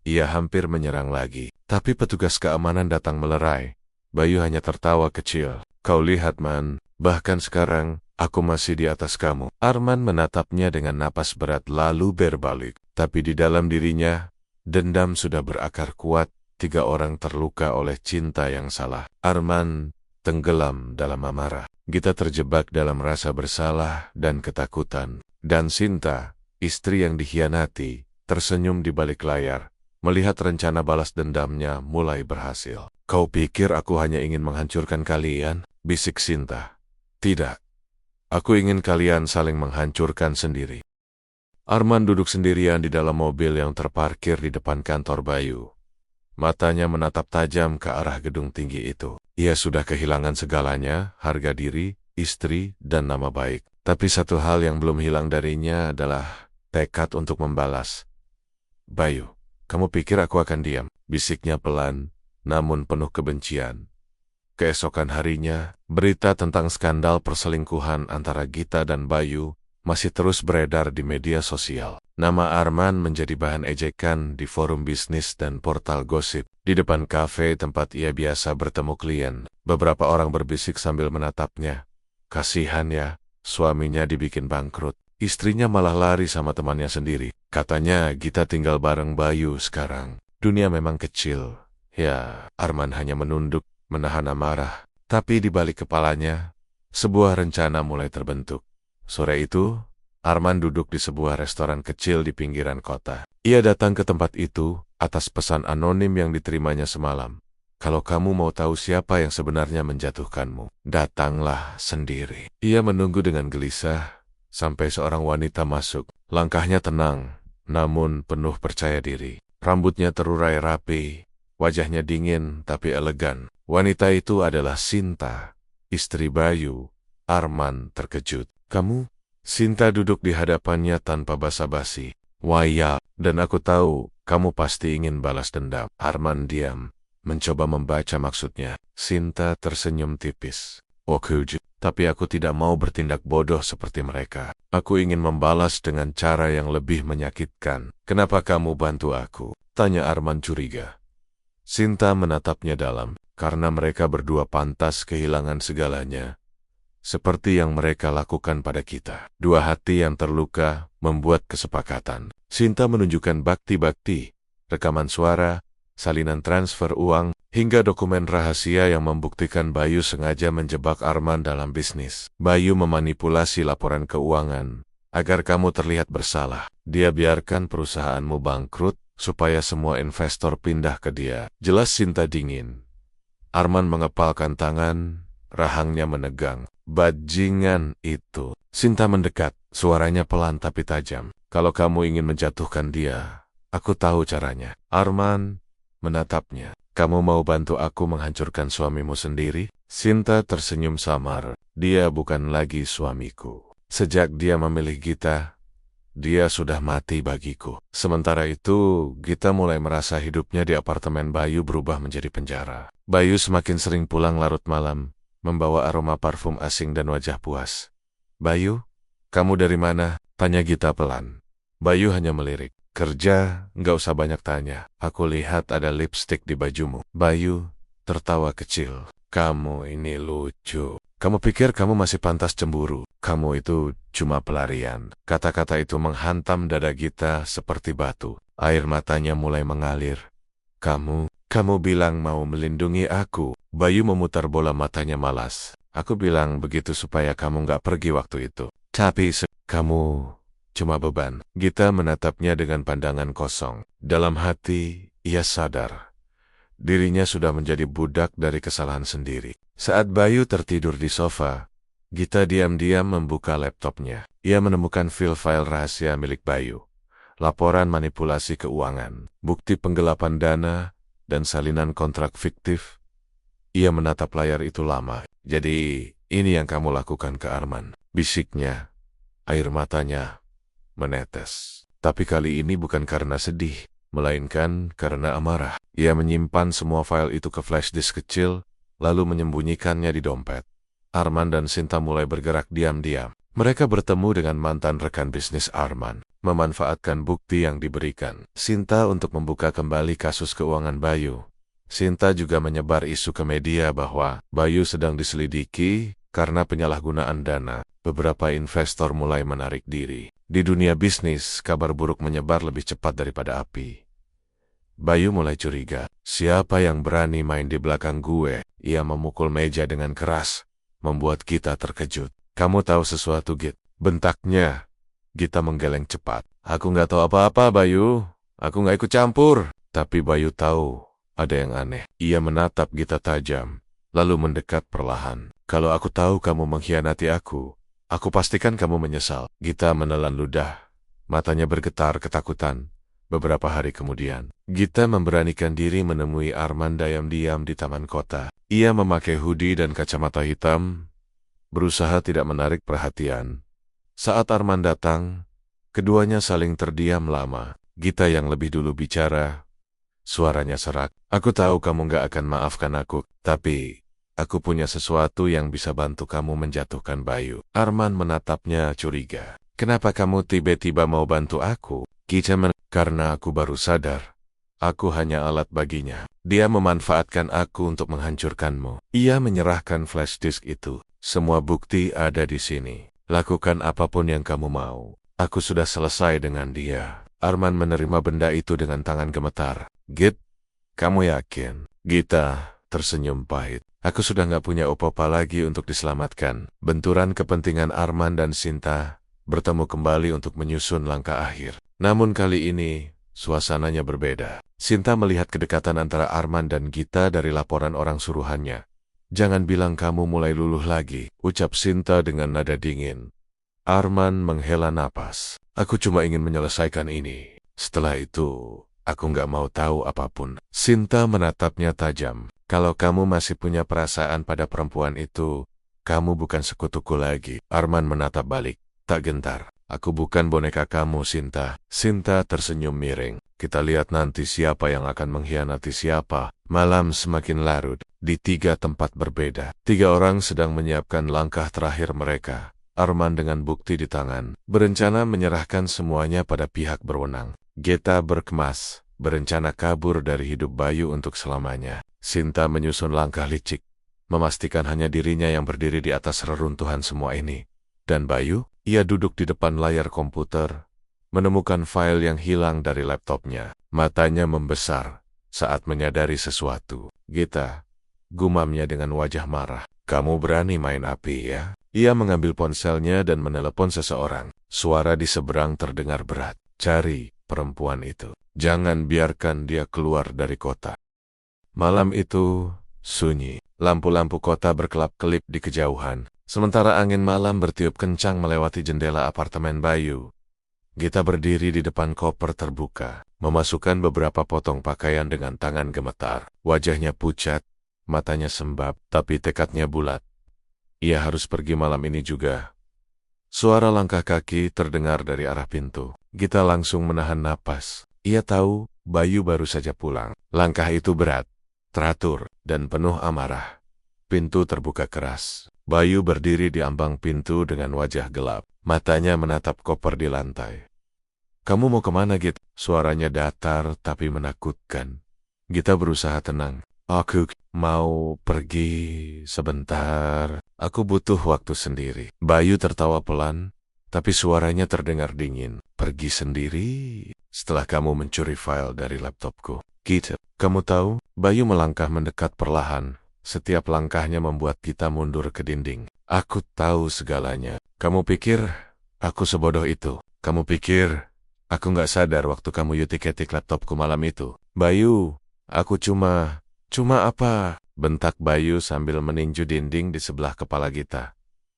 Ia hampir menyerang lagi. Tapi petugas keamanan datang melerai. Bayu hanya tertawa kecil. Kau lihat, Man, bahkan sekarang, aku masih di atas kamu. Arman menatapnya dengan napas berat lalu berbalik. Tapi di dalam dirinya, dendam sudah berakar kuat. 3 orang terluka oleh cinta yang salah. Arman tenggelam dalam amarah. Gita terjebak dalam rasa bersalah dan ketakutan. Dan Sinta, istri yang dikhianati, tersenyum di balik layar, melihat rencana balas dendamnya mulai berhasil. Kau pikir aku hanya ingin menghancurkan kalian? Bisik Sinta. Tidak. Aku ingin kalian saling menghancurkan sendiri. Arman duduk sendirian di dalam mobil yang terparkir di depan kantor Bayu. Matanya menatap tajam ke arah gedung tinggi itu. Ia sudah kehilangan segalanya, harga diri, istri, dan nama baik. Tapi satu hal yang belum hilang darinya adalah tekad untuk membalas. Bayu, kamu pikir aku akan diam? Bisiknya pelan, namun penuh kebencian. Keesokan harinya, berita tentang skandal perselingkuhan antara Gita dan Bayu masih terus beredar di media sosial. Nama Arman menjadi bahan ejekan di forum bisnis dan portal gosip. Di depan kafe tempat ia biasa bertemu klien, beberapa orang berbisik sambil menatapnya. Kasihan ya, suaminya dibikin bangkrut. Istrinya malah lari sama temannya sendiri. Katanya Gita tinggal bareng Bayu sekarang. Dunia memang kecil. Ya, Arman hanya menunduk, menahan amarah. Tapi di balik kepalanya, sebuah rencana mulai terbentuk. Sore itu, Arman duduk di sebuah restoran kecil di pinggiran kota. Ia datang ke tempat itu atas pesan anonim yang diterimanya semalam. Kalau kamu mau tahu siapa yang sebenarnya menjatuhkanmu, datanglah sendiri. Ia menunggu dengan gelisah sampai seorang wanita masuk. Langkahnya tenang, namun penuh percaya diri. Rambutnya terurai rapi, wajahnya dingin tapi elegan. Wanita itu adalah Sinta, istri Bayu. Arman terkejut. Kamu? Sinta duduk di hadapannya tanpa basa-basi. Wah ya, dan aku tahu, kamu pasti ingin balas dendam. Arman diam, mencoba membaca maksudnya. Sinta tersenyum tipis. Oke, tapi aku tidak mau bertindak bodoh seperti mereka. Aku ingin membalas dengan cara yang lebih menyakitkan. Kenapa kamu bantu aku? Tanya Arman curiga. Sinta menatapnya dalam, karena mereka berdua pantas kehilangan segalanya. Seperti yang mereka lakukan pada kita. Dua hati yang terluka membuat kesepakatan. Sinta menunjukkan bukti-bukti, rekaman suara, salinan transfer uang, hingga dokumen rahasia yang membuktikan Bayu sengaja menjebak Arman dalam bisnis. Bayu memanipulasi laporan keuangan agar kamu terlihat bersalah. Dia biarkan perusahaanmu bangkrut supaya semua investor pindah ke dia. Jelas Sinta dingin. Arman mengepalkan tangan, rahangnya menegang. Bajingan itu. Sinta mendekat, suaranya pelan tapi tajam. Kalau kamu ingin menjatuhkan dia, aku tahu caranya. Arman menatapnya. Kamu mau bantu aku menghancurkan suamimu sendiri? Sinta tersenyum samar. Dia bukan lagi suamiku. Sejak dia memilih Gita, dia sudah mati bagiku. Sementara itu, Gita mulai merasa hidupnya di apartemen Bayu berubah menjadi penjara. Bayu semakin sering pulang larut malam, membawa aroma parfum asing dan wajah puas. Bayu, kamu dari mana? Tanya Gita pelan. Bayu hanya melirik. Kerja, nggak usah banyak tanya. Aku lihat ada lipstik di bajumu. Bayu tertawa kecil. Kamu ini lucu. Kamu pikir kamu masih pantas cemburu. Kamu itu cuma pelarian. Kata-kata itu menghantam dada Gita seperti batu. Air matanya mulai mengalir. Kamu bilang mau melindungi aku. Bayu memutar bola matanya malas. Aku bilang begitu supaya kamu nggak pergi waktu itu. Tapi kamu cuma beban. Gita menatapnya dengan pandangan kosong. Dalam hati, ia sadar. Dirinya sudah menjadi budak dari kesalahan sendiri. Saat Bayu tertidur di sofa, Gita diam-diam membuka laptopnya. Ia menemukan file rahasia milik Bayu. Laporan manipulasi keuangan, bukti penggelapan dana, dan salinan kontrak fiktif. Ia menatap layar itu lama. Jadi, ini yang kamu lakukan ke Arman. Bisiknya, air matanya menetes. Tapi kali ini bukan karena sedih, melainkan karena amarah. Ia menyimpan semua file itu ke flash disk kecil, lalu menyembunyikannya di dompet. Arman dan Sinta mulai bergerak diam-diam. Mereka bertemu dengan mantan rekan bisnis Arman, memanfaatkan bukti yang diberikan Sinta untuk membuka kembali kasus keuangan Bayu. Sinta juga menyebar isu ke media bahwa Bayu sedang diselidiki karena penyalahgunaan dana. Beberapa investor mulai menarik diri. Di dunia bisnis, kabar buruk menyebar lebih cepat daripada api. Bayu mulai curiga. Siapa yang berani main di belakang gue? Ia memukul meja dengan keras, membuat Gita terkejut. Kamu tahu sesuatu, Git? Bentaknya. Gita menggeleng cepat. Aku nggak tahu apa-apa, Bayu. Aku nggak ikut campur. Tapi Bayu tahu ada yang aneh. Ia menatap Gita tajam, lalu mendekat perlahan. Kalau aku tahu kamu mengkhianati aku pastikan kamu menyesal. Gita menelan ludah. Matanya bergetar ketakutan. Beberapa hari kemudian, Gita memberanikan diri menemui Arman diam-diam di taman kota. Ia memakai hoodie dan kacamata hitam, berusaha tidak menarik perhatian. Saat Arman datang, keduanya saling terdiam lama. Gita yang lebih dulu bicara, suaranya serak. Aku tahu kamu gak akan maafkan aku, tapi aku punya sesuatu yang bisa bantu kamu menjatuhkan Bayu. Arman menatapnya curiga. Kenapa kamu tiba-tiba mau bantu aku? Gita karena aku baru sadar. Aku hanya alat baginya. Dia memanfaatkan aku untuk menghancurkanmu. Ia menyerahkan flash disk itu. Semua bukti ada di sini. Lakukan apapun yang kamu mau. Aku sudah selesai dengan dia. Arman menerima benda itu dengan tangan gemetar. Git, kamu yakin? Gita tersenyum pahit. Aku sudah gak punya apa-apa lagi untuk diselamatkan. Benturan kepentingan Arman dan Sinta bertemu kembali untuk menyusun langkah akhir. Namun kali ini, suasananya berbeda. Sinta melihat kedekatan antara Arman dan Gita dari laporan orang suruhannya. Jangan bilang kamu mulai luluh lagi, ucap Sinta dengan nada dingin. Arman menghela napas. Aku cuma ingin menyelesaikan ini. Setelah itu, aku nggak mau tahu apapun. Sinta menatapnya tajam. Kalau kamu masih punya perasaan pada perempuan itu, kamu bukan sekutuku lagi. Arman menatap balik. tak gentar. Aku bukan boneka kamu, Sinta. Sinta tersenyum miring. Kita lihat nanti siapa yang akan mengkhianati siapa. Malam semakin larut. Di 3 tempat berbeda. 3 orang sedang menyiapkan langkah terakhir mereka. Arman dengan bukti di tangan, berencana menyerahkan semuanya pada pihak berwenang. Geta berkemas, berencana kabur dari hidup Bayu untuk selamanya. Sinta menyusun langkah licik, memastikan hanya dirinya yang berdiri di atas reruntuhan semua ini. Dan Bayu, ia duduk di depan layar komputer, menemukan file yang hilang dari laptopnya. Matanya membesar saat menyadari sesuatu. Geta, gumamnya dengan wajah marah. Kamu berani main api ya? Ia mengambil ponselnya dan menelepon seseorang. Suara di seberang terdengar berat. Cari perempuan itu. Jangan biarkan dia keluar dari kota. Malam itu sunyi. Lampu-lampu kota berkelap-kelip di kejauhan. Sementara angin malam bertiup kencang melewati jendela apartemen Bayu. Gita berdiri di depan koper terbuka, memasukkan beberapa potong pakaian dengan tangan gemetar. Wajahnya pucat, matanya sembab, tapi tekadnya bulat. Ia harus pergi malam ini juga. Suara langkah kaki terdengar dari arah pintu. Gita langsung menahan napas. Ia tahu Bayu baru saja pulang. Langkah itu berat, teratur, dan penuh amarah. Pintu terbuka keras. Bayu berdiri di ambang pintu dengan wajah gelap. Matanya menatap koper di lantai. Kamu mau kemana, Git? Suaranya datar tapi menakutkan. Gita berusaha tenang. Aku mau pergi sebentar. Aku butuh waktu sendiri. Bayu tertawa pelan, tapi suaranya terdengar dingin. Pergi sendiri? Setelah kamu mencuri file dari laptopku. Gita, kamu tahu? Bayu melangkah mendekat perlahan. Setiap langkahnya membuat kita mundur ke dinding. Aku tahu segalanya. Kamu pikir aku sebodoh itu? Kamu pikir aku nggak sadar waktu kamu yutik-etik laptopku malam itu? Bayu, aku cuma apa? Bentak Bayu sambil meninju dinding di sebelah kepala Gita.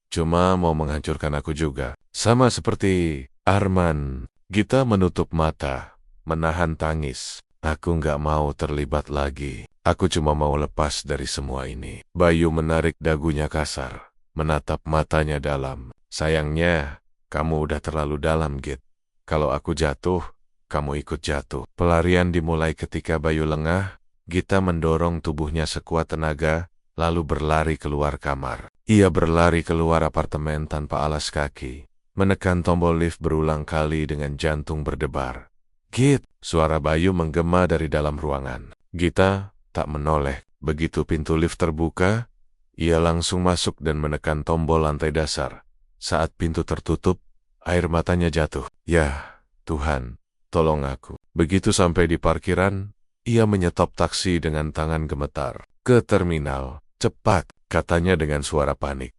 Cuma mau menghancurkan aku juga. Sama seperti Arman. Gita menutup mata, menahan tangis. Aku nggak mau terlibat lagi. Aku cuma mau lepas dari semua ini. Bayu menarik dagunya kasar, menatap matanya dalam. Sayangnya, kamu udah terlalu dalam, Git. Kalau aku jatuh, kamu ikut jatuh. Pelarian dimulai ketika Bayu lengah. Gita mendorong tubuhnya sekuat tenaga, lalu berlari keluar kamar. Ia berlari keluar apartemen tanpa alas kaki, menekan tombol lift berulang kali dengan jantung berdebar. Git, suara Bayu menggema dari dalam ruangan. Gita tak menoleh. Begitu pintu lift terbuka, ia langsung masuk dan menekan tombol lantai dasar. Saat pintu tertutup, air matanya jatuh. Ya, Tuhan, tolong aku. Begitu sampai di parkiran, ia menyetop taksi dengan tangan gemetar. Ke terminal, cepat, katanya dengan suara panik.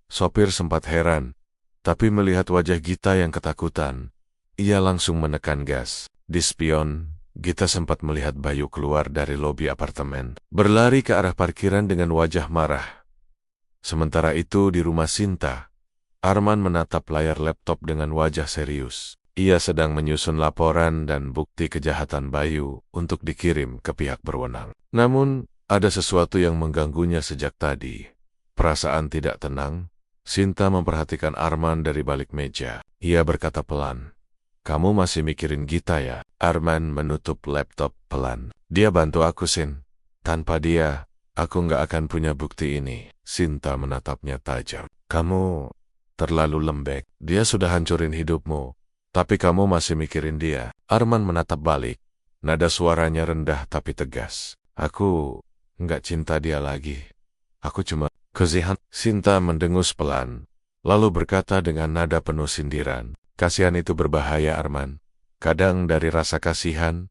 Sopir sempat heran, tapi melihat wajah Gita yang ketakutan, ia langsung menekan gas. Di spion, Gita sempat melihat Bayu keluar dari lobi apartemen, berlari ke arah parkiran dengan wajah marah. Sementara itu di rumah Sinta, Arman menatap layar laptop dengan wajah serius. Ia sedang menyusun laporan dan bukti kejahatan Bayu untuk dikirim ke pihak berwenang. Namun, ada sesuatu yang mengganggunya sejak tadi. Perasaan tidak tenang. Sinta memperhatikan Arman dari balik meja. Ia berkata pelan, "Kamu masih mikirin Gita ya?" Arman menutup laptop pelan. "Dia bantu aku, Sin. Tanpa dia, aku nggak akan punya bukti ini." Sinta menatapnya tajam. "Kamu terlalu lembek. Dia sudah hancurin hidupmu. Tapi kamu masih mikirin dia." Arman menatap balik. Nada suaranya rendah tapi tegas. "Aku nggak cinta dia lagi. Aku cuma kasihan." Sinta mendengus pelan, lalu berkata dengan nada penuh sindiran, "Kasihan itu berbahaya, Arman. Kadang dari rasa kasihan,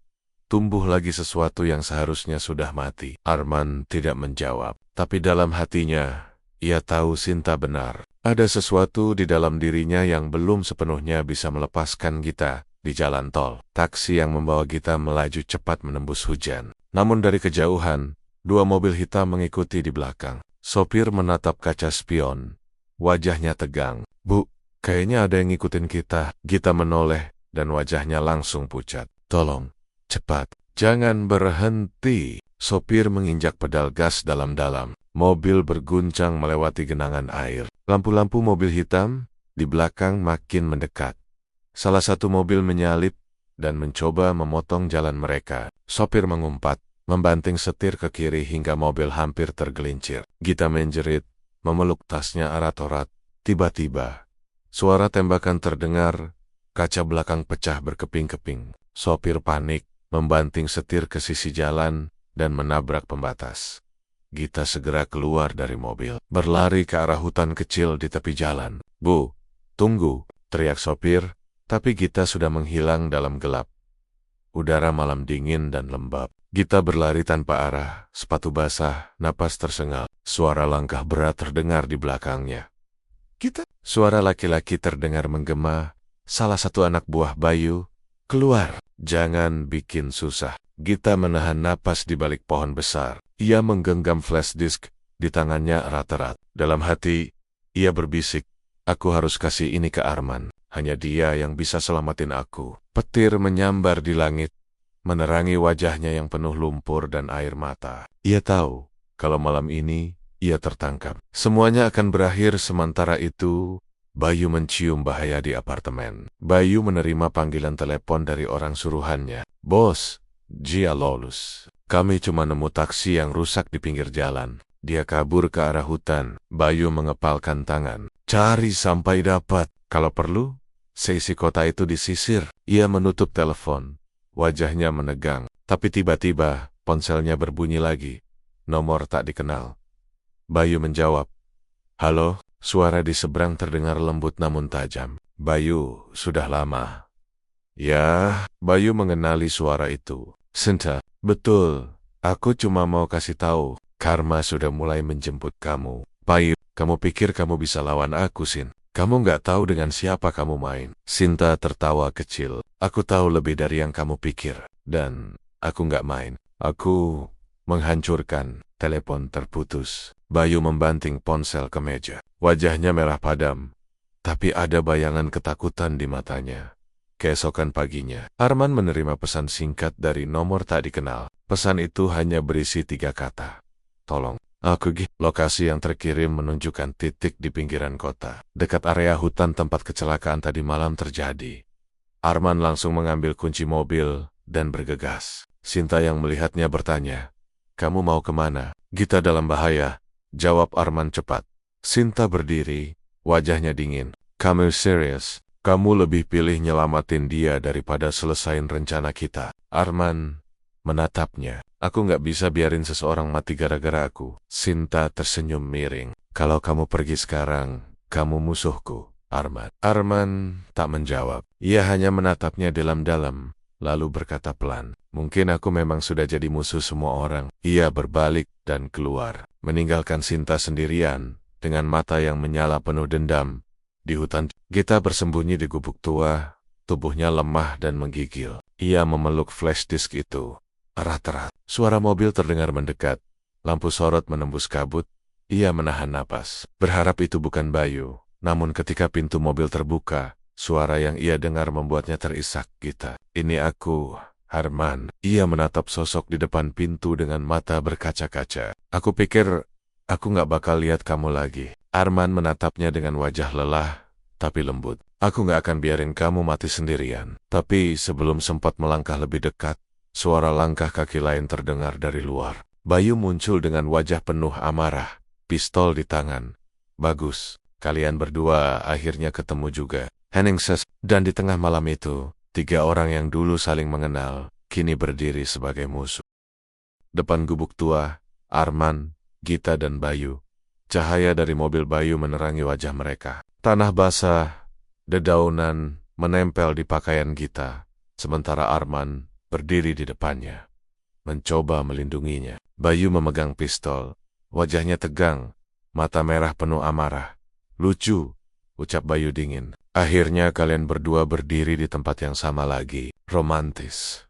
tumbuh lagi sesuatu yang seharusnya sudah mati." Arman tidak menjawab, tapi dalam hatinya, ia tahu Sinta benar. Ada sesuatu di dalam dirinya yang belum sepenuhnya bisa melepaskan Gita. Di jalan tol, taksi yang membawa Gita melaju cepat menembus hujan. Namun dari kejauhan, 2 mobil hitam mengikuti di belakang. Sopir menatap kaca spion. Wajahnya tegang. "Bu, kayaknya ada yang ngikutin kita." Gita menoleh dan wajahnya langsung pucat. "Tolong, cepat, jangan berhenti." Sopir menginjak pedal gas dalam-dalam. Mobil berguncang melewati genangan air. Lampu-lampu mobil hitam di belakang makin mendekat. Salah satu mobil menyalip dan mencoba memotong jalan mereka. Sopir mengumpat, membanting setir ke kiri hingga mobil hampir tergelincir. Gita menjerit, memeluk tasnya erat-erat. Tiba-tiba, suara tembakan terdengar, kaca belakang pecah berkeping-keping. Sopir panik, membanting setir ke sisi jalan dan menabrak pembatas. Gita segera keluar dari mobil, berlari ke arah hutan kecil di tepi jalan. "Bu, tunggu!" teriak sopir, tapi Gita sudah menghilang dalam gelap. Udara malam dingin dan lembab. Gita berlari tanpa arah, sepatu basah, napas tersengal. Suara langkah berat terdengar di belakangnya. "Gita!" Suara laki-laki terdengar menggema. Salah satu anak buah Bayu, "Keluar! Jangan bikin susah." Gita menahan napas di balik pohon besar. Ia menggenggam flash disk di tangannya erat-erat. Dalam hati, ia berbisik, "Aku harus kasih ini ke Arman. Hanya dia yang bisa selamatin aku." Petir menyambar di langit, menerangi wajahnya yang penuh lumpur dan air mata. Ia tahu, kalau malam ini, ia tertangkap. Semuanya akan berakhir. Sementara itu, Bayu mencium bahaya di apartemen. Bayu menerima panggilan telepon dari orang suruhannya. "Bos, dia lolos. Kami cuma nemu taksi yang rusak di pinggir jalan. Dia kabur ke arah hutan." Bayu mengepalkan tangan. "Cari sampai dapat. Kalau perlu, seisi kota itu disisir." Ia menutup telepon. Wajahnya menegang. Tapi tiba-tiba, ponselnya berbunyi lagi. Nomor tak dikenal. Bayu menjawab. "Halo?" Suara di seberang terdengar lembut namun tajam. "Bayu, sudah lama." "Ya," Bayu mengenali suara itu. "Sinta." "Betul. Aku cuma mau kasih tahu, karma sudah mulai menjemput kamu." "Bayu, kamu pikir kamu bisa lawan aku, Sin? Kamu nggak tahu dengan siapa kamu main." Sinta tertawa kecil. "Aku tahu lebih dari yang kamu pikir. Dan aku nggak main. Aku menghancurkan." Telepon terputus. Bayu membanting ponsel ke meja. Wajahnya merah padam, tapi ada bayangan ketakutan di matanya. Keesokan paginya, Arman menerima pesan singkat dari nomor tak dikenal. Pesan itu hanya berisi 3 kata. "Tolong, aku gih." Lokasi yang terkirim menunjukkan titik di pinggiran kota, dekat area hutan tempat kecelakaan tadi malam terjadi. Arman langsung mengambil kunci mobil dan bergegas. Sinta yang melihatnya bertanya, "Kamu mau kemana?" "Gita dalam bahaya," jawab Arman cepat. Sinta berdiri, wajahnya dingin. "Kamu serius? Kamu lebih pilih nyelamatin dia daripada selesain rencana kita?" Arman menatapnya. "Aku nggak bisa biarin seseorang mati gara-gara aku." Sinta tersenyum miring. "Kalau kamu pergi sekarang, kamu musuhku, Arman." Arman tak menjawab. Ia hanya menatapnya dalam-dalam, lalu berkata pelan, "Mungkin aku memang sudah jadi musuh semua orang." Ia berbalik dan keluar, meninggalkan Sinta sendirian, dengan mata yang menyala penuh dendam. Di hutan, Gita bersembunyi di gubuk tua, tubuhnya lemah dan menggigil. Ia memeluk flash disk itu. Erat-erat, suara mobil terdengar mendekat. Lampu sorot menembus kabut. Ia menahan napas, berharap itu bukan Bayu. Namun ketika pintu mobil terbuka, suara yang ia dengar membuatnya terisak. "Gita, ini aku, Arman." Ia menatap sosok di depan pintu dengan mata berkaca-kaca. "Aku pikir aku nggak bakal lihat kamu lagi." Arman menatapnya dengan wajah lelah, tapi lembut. "Aku nggak akan biarin kamu mati sendirian." Tapi sebelum sempat melangkah lebih dekat, suara langkah kaki lain terdengar dari luar. Bayu muncul dengan wajah penuh amarah, pistol di tangan. "Bagus, kalian berdua akhirnya ketemu juga." Henningses, dan di tengah malam itu, 3 orang yang dulu saling mengenal, kini berdiri sebagai musuh. Depan gubuk tua, Arman, Gita dan Bayu. Cahaya dari mobil Bayu menerangi wajah mereka. Tanah basah, dedaunan menempel di pakaian Gita, sementara Arman berdiri di depannya, mencoba melindunginya. Bayu memegang pistol, wajahnya tegang, mata merah penuh amarah. "Lucu," ucap Bayu dingin. "Akhirnya kalian berdua berdiri di tempat yang sama lagi. Romantis."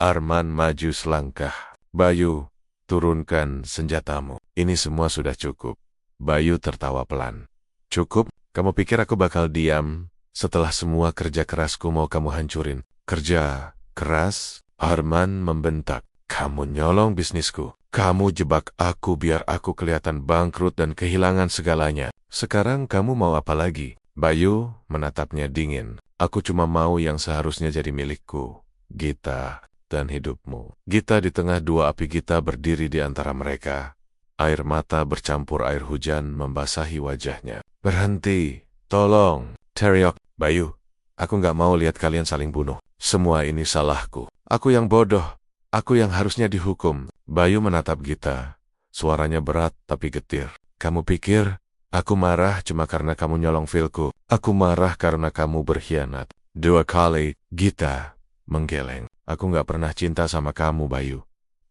Arman maju selangkah. "Bayu, turunkan senjatamu. Ini semua sudah cukup." Bayu tertawa pelan. "Cukup? Kamu pikir aku bakal diam setelah semua kerja kerasku mau kamu hancurin?" "Kerja keras?" Arman membentak. Kamu nyolong bisnisku. Kamu jebak aku biar aku kelihatan bangkrut dan kehilangan segalanya. Sekarang kamu mau apa lagi? Bayu menatapnya dingin. Aku cuma mau yang seharusnya jadi milikku, Gita, dan hidupmu. Gita di tengah dua api Gita berdiri di antara mereka. Air mata bercampur air hujan membasahi wajahnya. Berhenti, tolong, teriak Bayu. Aku nggak mau lihat kalian saling bunuh. Semua ini salahku. Aku yang bodoh. Aku yang harusnya dihukum. Bayu menatap Gita. Suaranya berat tapi getir. Kamu pikir aku marah cuma karena kamu nyolong filku? Aku marah karena kamu berkhianat. 2 kali. Gita menggeleng. Aku nggak pernah cinta sama kamu, Bayu.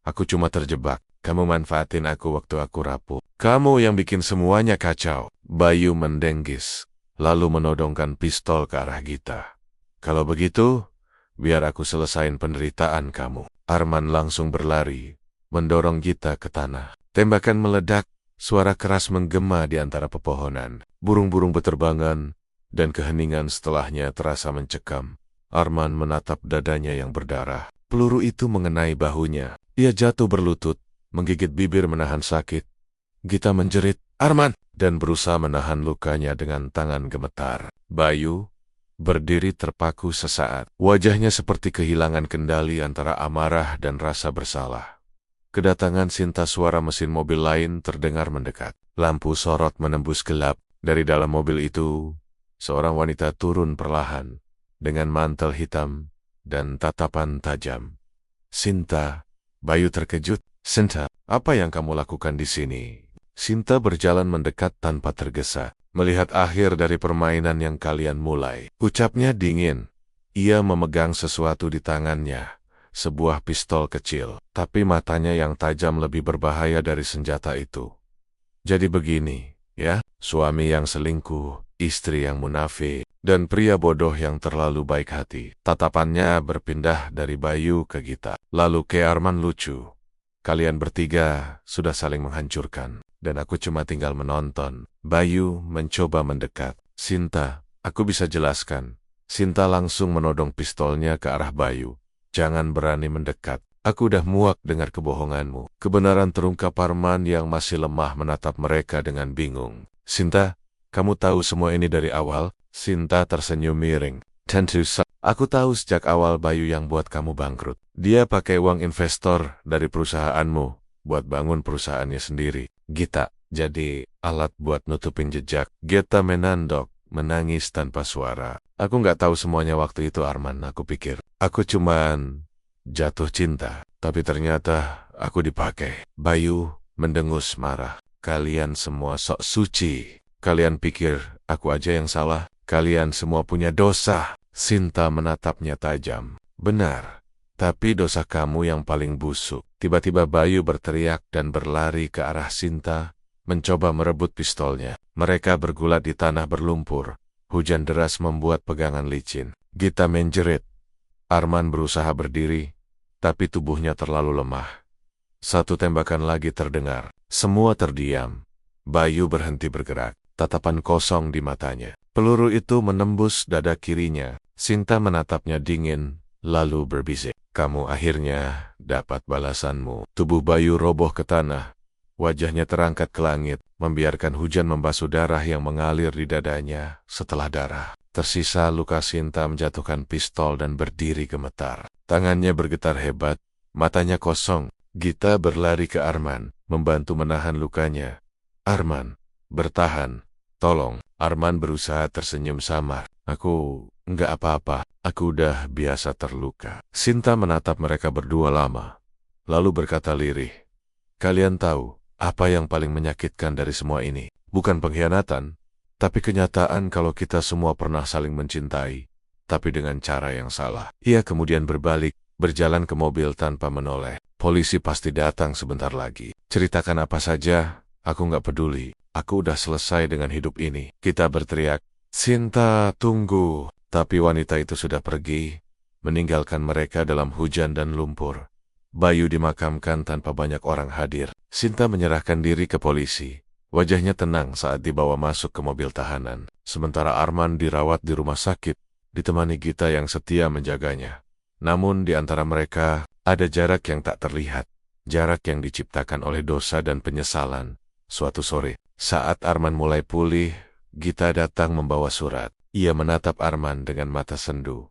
Aku cuma terjebak. Kamu manfaatin aku waktu aku rapuh. Kamu yang bikin semuanya kacau. Bayu mendenggis, lalu menodongkan pistol ke arah Gita. Kalau begitu, biar aku selesain penderitaan kamu. Arman langsung berlari, mendorong Gita ke tanah. Tembakan meledak, suara keras menggema di antara pepohonan. Burung-burung beterbangan, dan keheningan setelahnya terasa mencekam. Arman menatap dadanya yang berdarah. Peluru itu mengenai bahunya. Ia jatuh berlutut, menggigit bibir menahan sakit. Gita menjerit, "Arman!" dan berusaha menahan lukanya dengan tangan gemetar. Bayu berdiri terpaku sesaat. Wajahnya seperti kehilangan kendali antara amarah dan rasa bersalah. Kedatangan Sinta, suara mesin mobil lain terdengar mendekat. Lampu sorot menembus gelap. Dari dalam mobil itu, seorang wanita turun perlahan, dengan mantel hitam dan tatapan tajam. "Sinta." Bayu terkejut. "Sinta, apa yang kamu lakukan di sini?" Sinta berjalan mendekat tanpa tergesa. "Melihat akhir dari permainan yang kalian mulai." Ucapnya dingin. Ia memegang sesuatu di tangannya, sebuah pistol kecil, tapi matanya yang tajam lebih berbahaya dari senjata itu. "Jadi begini, ya, suami yang selingkuh, istri yang munafik, dan pria bodoh yang terlalu baik hati." Tatapannya berpindah dari Bayu ke Gita, lalu ke Arman. "Lucu. Kalian bertiga sudah saling menghancurkan, dan aku cuma tinggal menonton." Bayu mencoba mendekat. "Sinta, aku bisa jelaskan." Sinta langsung menodong pistolnya ke arah Bayu. "Jangan berani mendekat. Aku udah muak dengar kebohonganmu." Kebenaran terungkap. Arman yang masih lemah menatap mereka dengan bingung. "Sinta, kamu tahu semua ini dari awal?" Sinta tersenyum miring. "Tentu saja. Aku tahu sejak awal Bayu yang buat kamu bangkrut. Dia pakai uang investor dari perusahaanmu buat bangun perusahaannya sendiri. Gita jadi alat buat nutupin jejak." Gita menandok, menangis tanpa suara. "Aku nggak tahu semuanya waktu itu, Arman. Aku pikir aku cuman jatuh cinta, tapi ternyata aku dipakai." Bayu mendengus marah. "Kalian semua sok suci. Kalian pikir aku aja yang salah? Kalian semua punya dosa." Sinta menatapnya tajam. "Benar, tapi dosa kamu yang paling busuk." Tiba-tiba Bayu berteriak dan berlari ke arah Sinta, mencoba merebut pistolnya. Mereka bergulat di tanah berlumpur. Hujan deras membuat pegangan licin. Gita menjerit. Arman berusaha berdiri, tapi tubuhnya terlalu lemah. Satu tembakan lagi terdengar. Semua terdiam. Bayu berhenti bergerak, tatapan kosong di matanya. Peluru itu menembus dada kirinya. Sinta menatapnya dingin, lalu berbisik, "Kamu akhirnya dapat balasanmu." Tubuh Bayu roboh ke tanah. Wajahnya terangkat ke langit, membiarkan hujan membasuh darah yang mengalir di dadanya. Setelah darah tersisa, luka Sinta menjatuhkan pistol dan berdiri gemetar. Tangannya bergetar hebat, matanya kosong. Gita berlari ke Arman, membantu menahan lukanya. "Arman, bertahan. Tolong." Arman berusaha tersenyum samar. "Aku enggak apa-apa. Aku udah biasa terluka." Sinta menatap mereka berdua lama, lalu berkata lirih, "Kalian tahu apa yang paling menyakitkan dari semua ini? Bukan pengkhianatan, tapi kenyataan kalau kita semua pernah saling mencintai, tapi dengan cara yang salah." Ia kemudian berbalik, berjalan ke mobil tanpa menoleh. "Polisi pasti datang sebentar lagi. Ceritakan apa saja, aku nggak peduli. Aku udah selesai dengan hidup ini." Kita berteriak, "Sinta, tunggu!" Tapi wanita itu sudah pergi, meninggalkan mereka dalam hujan dan lumpur. Bayu dimakamkan tanpa banyak orang hadir. Sinta menyerahkan diri ke polisi. Wajahnya tenang saat dibawa masuk ke mobil tahanan. Sementara Arman dirawat di rumah sakit, ditemani Gita yang setia menjaganya. Namun di antara mereka, Ada jarak yang tak terlihat, jarak yang diciptakan oleh dosa dan penyesalan. Suatu sore, saat Arman mulai pulih, Gita datang membawa surat. Ia menatap Arman dengan mata sendu.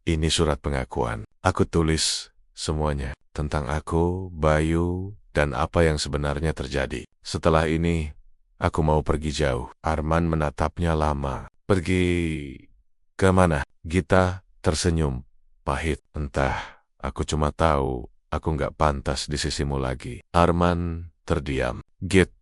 Ini surat pengakuan. Aku tulis semuanya tentang aku, Bayu, dan apa yang sebenarnya terjadi. Setelah ini, aku mau pergi jauh. Arman menatapnya lama. Pergi ke mana? Gita tersenyum, pahit. Entah, aku cuma tahu aku nggak pantas di sisimu lagi. Arman terdiam. Git,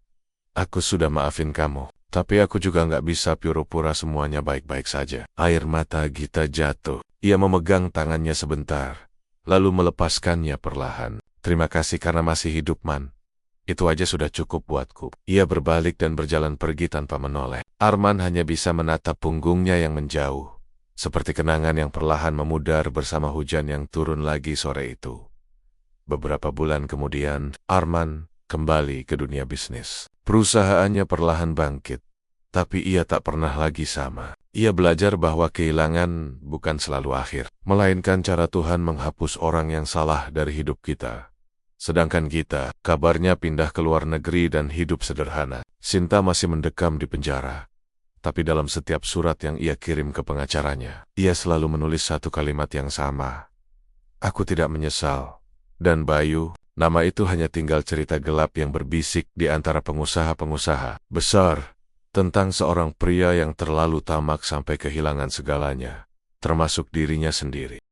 aku sudah maafin kamu. Tapi aku juga nggak bisa pura-pura semuanya baik-baik saja. Air mata Gita jatuh. Ia memegang tangannya sebentar, lalu melepaskannya perlahan. Terima kasih karena masih hidup, Man. Itu aja sudah cukup buatku. Ia berbalik dan berjalan pergi tanpa menoleh. Arman hanya bisa menatap punggungnya yang menjauh, seperti kenangan yang perlahan memudar bersama hujan yang turun lagi sore itu. Beberapa bulan kemudian, Arman kembali ke dunia bisnis. Perusahaannya perlahan bangkit, tapi ia tak pernah lagi sama. Ia belajar bahwa kehilangan bukan selalu akhir, melainkan cara Tuhan menghapus orang yang salah dari hidup kita. Sedangkan kita, kabarnya pindah ke luar negeri dan hidup sederhana. Sinta masih mendekam di penjara, tapi dalam setiap surat yang ia kirim ke pengacaranya, ia selalu menulis satu kalimat yang sama. Aku tidak menyesal. Dan Bayu, nama itu hanya tinggal cerita gelap yang berbisik di antara pengusaha-pengusaha besar tentang seorang pria yang terlalu tamak sampai kehilangan segalanya, termasuk dirinya sendiri.